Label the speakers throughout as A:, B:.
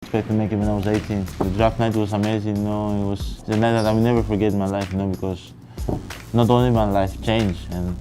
A: expect to make it when I was 18. The draft night was amazing, you know, it was the night that I will never forget in my life, you know, because not only my life changed, and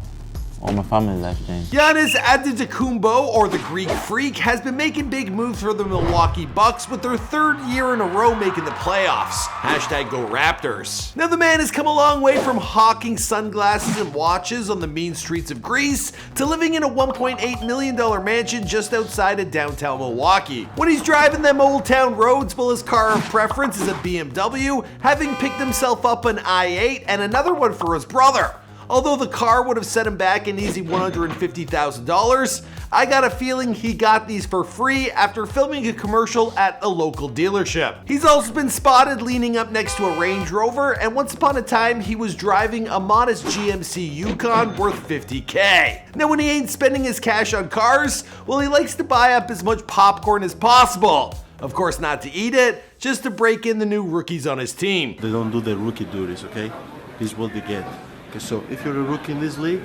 A: all my family's life changed.
B: Giannis Antetokounmpo, or the Greek Freak, has been making big moves for the Milwaukee Bucks with their third year in a row making the playoffs. Hashtag Go Raptors. Now the man has come a long way from hawking sunglasses and watches on the mean streets of Greece to living in a $1.8 million mansion just outside of downtown Milwaukee. When he's driving them old town roads, well, his car of preference is a BMW, having picked himself up an i8 and another one for his brother. Although the car would have set him back an easy $150,000, I got a feeling he got these for free after filming a commercial at a local dealership. He's also been spotted leaning up next to a Range Rover, and once upon a time he was driving a modest GMC Yukon worth $50K. Now when he ain't spending his cash on cars, well, he likes to buy up as much popcorn as possible. Of course not to eat it, just to break in the new rookies on his team.
C: They don't do the rookie duties, okay? This is what they get. Okay, so if you're a rookie in this league,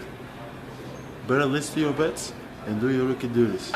C: better list your bets and do your rookie duties.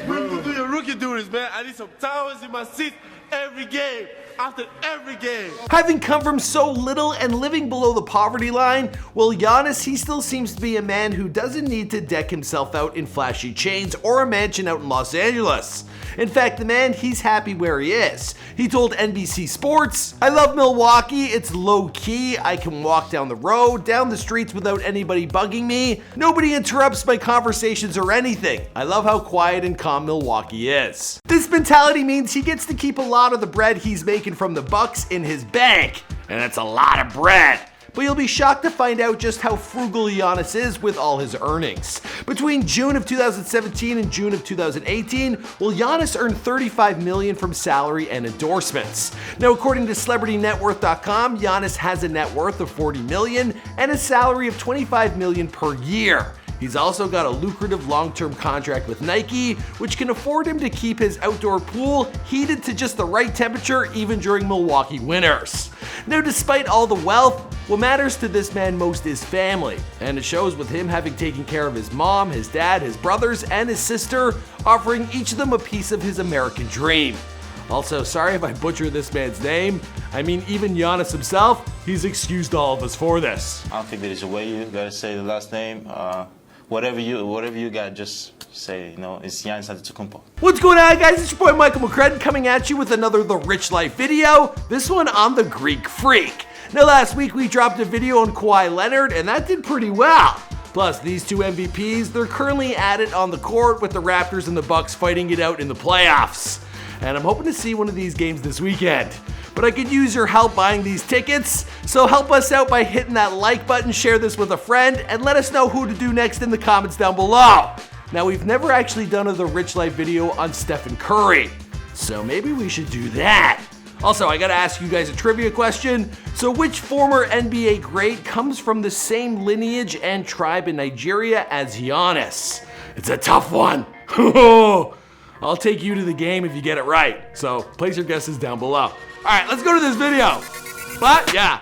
C: When you do your rookie duties, man, I need some towels in my seat every game. After every game.
B: Having come from so little and living below the poverty line, well, Giannis, he still seems to be a man who doesn't need to deck himself out in flashy chains or a mansion out in Los Angeles. In fact, the man, he's happy where he is. He told NBC Sports, "I love Milwaukee, it's low key, I can walk down the road, down the streets without anybody bugging me. Nobody interrupts my conversations or anything. I love how quiet and calm Milwaukee is." This mentality means he gets to keep a lot of the bread he's making from the Bucks in his bank, and that's a lot of bread. But you'll be shocked to find out just how frugal Giannis is with all his earnings. Between June of 2017 and June of 2018, well, Giannis earned $35 million from salary and endorsements. Now, according to CelebrityNetWorth.com, Giannis has a net worth of $40 million and a salary of $25 million per year. He's also got a lucrative long-term contract with Nike, which can afford him to keep his outdoor pool heated to just the right temperature even during Milwaukee winters. Now, despite all the wealth, what matters to this man most is family, and it shows with him having taken care of his mom, his dad, his brothers, and his sister, offering each of them a piece of his American dream. Also, sorry if I butcher this man's name. I mean, even Giannis himself, he's excused all of us for this.
A: I don't think there is a way you gotta say the last name. Whatever you got, just say, you know, it's Giannis Antetokounmpo.
B: What's going on, guys? It's your boy Michael McCredden coming at you with another The Rich Life video, this one on the Greek Freak. Now, last week we dropped a video on Kawhi Leonard, and that did pretty well. Plus, these two MVPs, they're currently at it on the court with the Raptors and the Bucks fighting it out in the playoffs. And I'm hoping to see one of these games this weekend. But I could use your help buying these tickets, so help us out by hitting that like button, share this with a friend, and let us know who to do next in the comments down below. Now, we've never actually done a The Rich Life video on Stephen Curry, so maybe we should do that. Also, I gotta ask you guys a trivia question. So which former NBA great comes from the same lineage and tribe in Nigeria as Giannis? It's a tough one. I'll take you to the game if you get it right. So place your guesses down below. All right, let's go to this video. What? Yeah.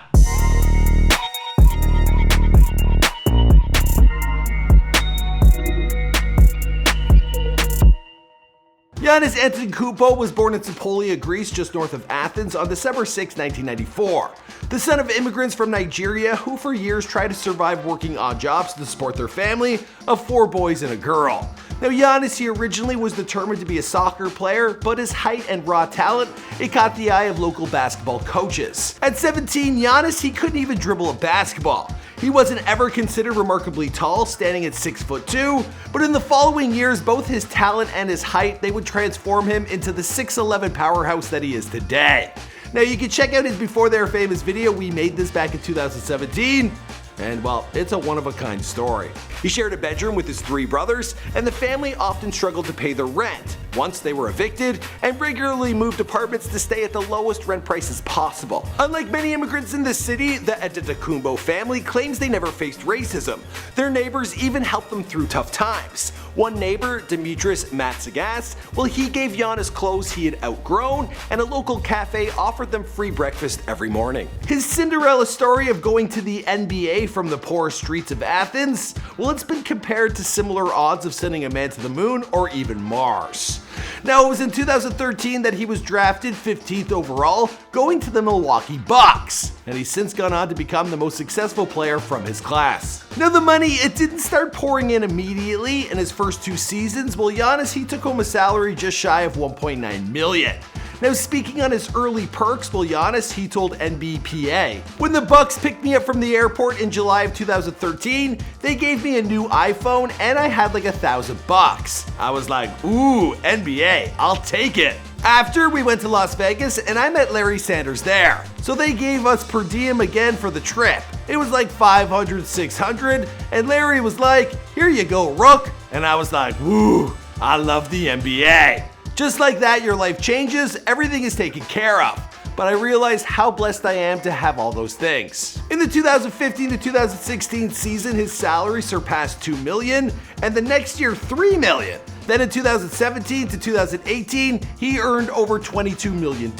B: Giannis Antetokounmpo was born in Topolea, Greece, just north of Athens, on December 6, 1994. The son of immigrants from Nigeria who for years tried to survive working odd jobs to support their family of 4 boys and a girl. Now, Giannis, he originally was determined to be a soccer player, but his height and raw talent, it caught the eye of local basketball coaches. At 17, Giannis, he couldn't even dribble a basketball. He wasn't ever considered remarkably tall, standing at 6'2", but in the following years, both his talent and his height, they would transform him into the 6'11" powerhouse that he is today. Now, you can check out his Before They Were Famous video. We made this back in 2017. And well, it's a one-of-a-kind story. He shared a bedroom with his 3 brothers, and the family often struggled to pay their rent. Once they were evicted and regularly moved apartments to stay at the lowest rent prices possible. Unlike many immigrants in the city, the Antetokounmpo family claims they never faced racism. Their neighbors even helped them through tough times. One neighbor, Dimitris Matsagas, well, he gave Giannis clothes he had outgrown, and a local cafe offered them free breakfast every morning. His Cinderella story of going to the NBA from the poor streets of Athens, well, once been compared to similar odds of sending a man to the moon or even Mars. Now, it was in 2013 that he was drafted 15th overall, going to the Milwaukee Bucks, and he's since gone on to become the most successful player from his class. Now, the money, it didn't start pouring in immediately in his first 2 seasons. Well, Giannis, he took home a salary just shy of $1.9 million. Now, speaking on his early perks, well, Giannis, he told NBPA, "When the Bucks picked me up from the airport in July of 2013, they gave me a new iPhone and I had like $1,000. I was like, ooh, NBA, I'll take it." After, we went to Las Vegas and I met Larry Sanders there. So they gave us per diem again for the trip. It was like $500, $600, and Larry was like, "Here you go, Rook." And I was like, woo, I love the NBA. Just like that, your life changes, everything is taken care of. But I realized how blessed I am to have all those things. In the 2015 to 2016 season, his salary surpassed $2 million, and the next year $3 million. Then in 2017 to 2018, he earned over $22 million.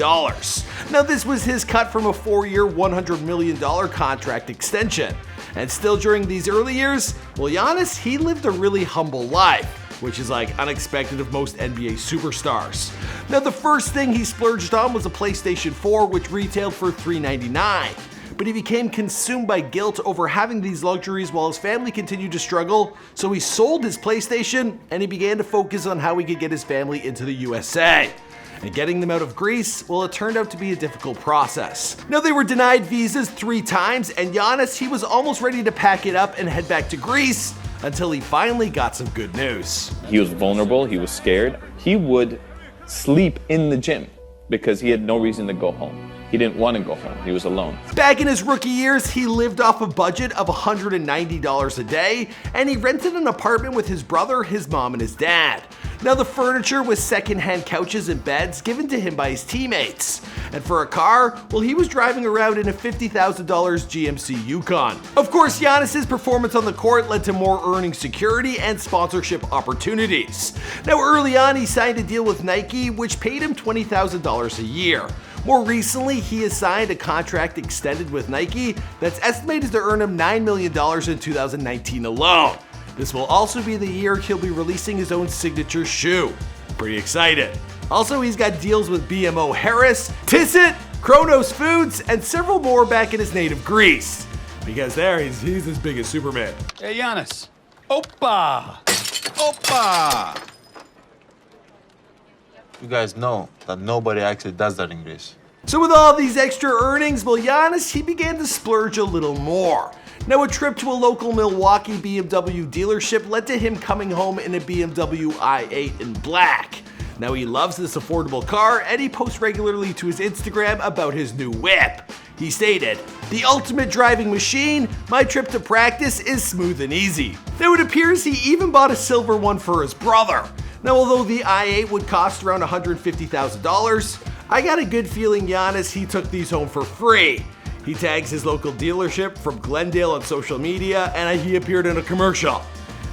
B: Now, this was his cut from a 4-year, $100 million contract extension. And still during these early years, well, Giannis, he lived a really humble life, which is like unexpected of most NBA superstars. Now, the first thing he splurged on was a PlayStation 4, which retailed for $399. But he became consumed by guilt over having these luxuries while his family continued to struggle, so he sold his PlayStation and he began to focus on how he could get his family into the USA. And getting them out of Greece, well, it turned out to be a difficult process. Now, they were denied visas 3 times, and Giannis, he was almost ready to pack it up and head back to Greece, until he finally got some good news.
D: He was vulnerable, he was scared. He would sleep in the gym because he had no reason to go home. He didn't want to go home, he was alone.
B: Back in his rookie years, he lived off a budget of $190 a day, and he rented an apartment with his brother, his mom, and his dad. Now, the furniture was secondhand couches and beds given to him by his teammates. And for a car, well, he was driving around in a $50,000 GMC Yukon. Of course, Giannis's performance on the court led to more earning security and sponsorship opportunities. Now, early on, he signed a deal with Nike, which paid him $20,000 a year. More recently, he has signed a contract extended with Nike that's estimated to earn him $9 million in 2019 alone. This will also be the year he'll be releasing his own signature shoe. Pretty excited. Also, he's got deals with BMO Harris, Tissot, Kronos Foods, and several more back in his native Greece. Because there, he's as big as Superman.
E: Hey, Giannis. Opa! Opa!
C: You guys know that nobody actually does that in Greece.
B: So with all these extra earnings, well, Giannis, he began to splurge a little more. Now, a trip to a local Milwaukee BMW dealership led to him coming home in a BMW i8 in black. Now, he loves this affordable car, and he posts regularly to his Instagram about his new whip. He stated, "The ultimate driving machine, my trip to practice is smooth and easy." Now, it appears he even bought a silver one for his brother. Now, although the i8 would cost around $150,000, I got a good feeling Giannis, he took these home for free. He tags his local dealership from Glendale on social media, and he appeared in a commercial.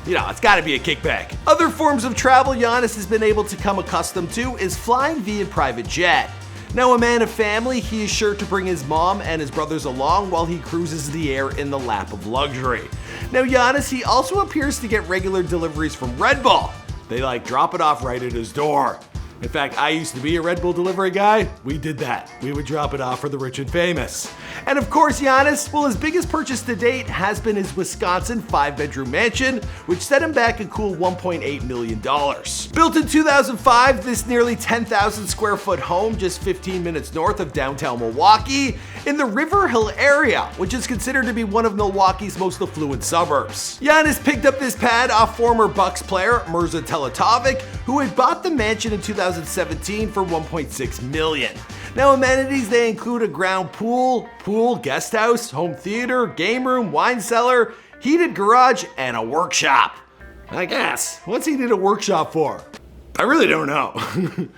B: You know, it's gotta be a kickback. Other forms of travel Giannis has been able to become accustomed to is flying via private jet. Now, a man of family, he is sure to bring his mom and his brothers along while he cruises the air in the lap of luxury. Now, Giannis, he also appears to get regular deliveries from Red Bull. They drop it off right at his door. In fact, I used to be a Red Bull delivery guy. We did that. We would drop it off for the rich and famous. And of course, Giannis, well, his biggest purchase to date has been his Wisconsin 5-bedroom mansion, which set him back a cool $1.8 million. Built in 2005, this nearly 10,000 square foot home just 15 minutes north of downtown Milwaukee in the River Hill area, which is considered to be one of Milwaukee's most affluent suburbs. Giannis picked up this pad off former Bucks player Mirza Teletovic, who had bought the mansion in 2017 for $1.6 million. Now, amenities, they include a ground pool, guest house, home theater, game room, wine cellar, heated garage, and a workshop. I guess. What's he need a workshop for? I really don't know.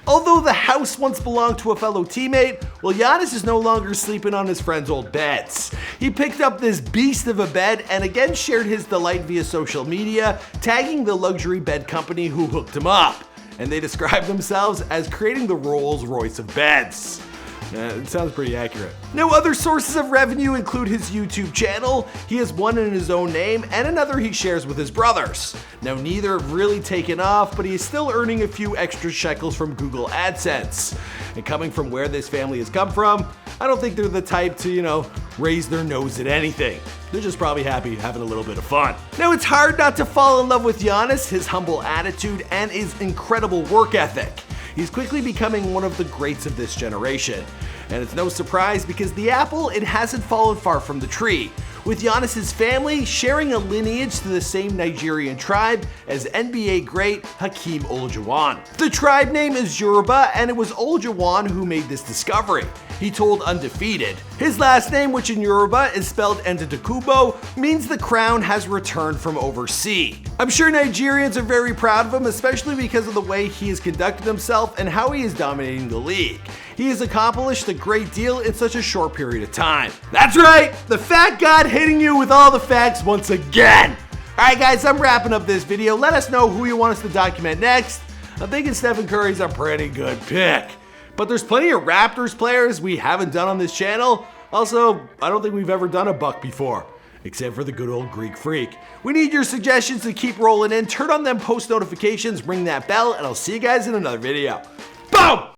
B: Although the house once belonged to a fellow teammate, well, Giannis is no longer sleeping on his friend's old beds. He picked up this beast of a bed and again shared his delight via social media, tagging the luxury bed company who hooked him up. And they describe themselves as creating the Rolls Royce of beds. It sounds pretty accurate. Now, other sources of revenue include his YouTube channel. He has one in his own name and another he shares with his brothers. Now, neither have really taken off, but he is still earning a few extra shekels from Google AdSense. And coming from where this family has come from, I don't think they're the type to, raise their nose at anything. They're just probably happy having a little bit of fun. Now, it's hard not to fall in love with Giannis, his humble attitude, and his incredible work ethic. He's quickly becoming one of the greats of this generation. And it's no surprise because the apple, it hasn't fallen far from the tree, with Giannis's family sharing a lineage to the same Nigerian tribe as NBA great Hakeem Olajuwon. The tribe name is Yoruba, and it was Olajuwon who made this discovery. He told Undefeated, his last name, which in Yoruba is spelled Antetokounmpo, means the crown has returned from overseas. I'm sure Nigerians are very proud of him, especially because of the way he has conducted himself and how he is dominating the league. He has accomplished a great deal in such a short period of time. That's right, the fat god hitting you with all the facts once again. Alright guys, I'm wrapping up this video. Let us know who you want us to document next. I'm thinking Stephen Curry's a pretty good pick. But there's plenty of Raptors players we haven't done on this channel. Also, I don't think we've ever done a Buck before, except for the good old Greek Freak. We need your suggestions to keep rolling in. Turn on them post notifications, ring that bell, and I'll see you guys in another video. Boom!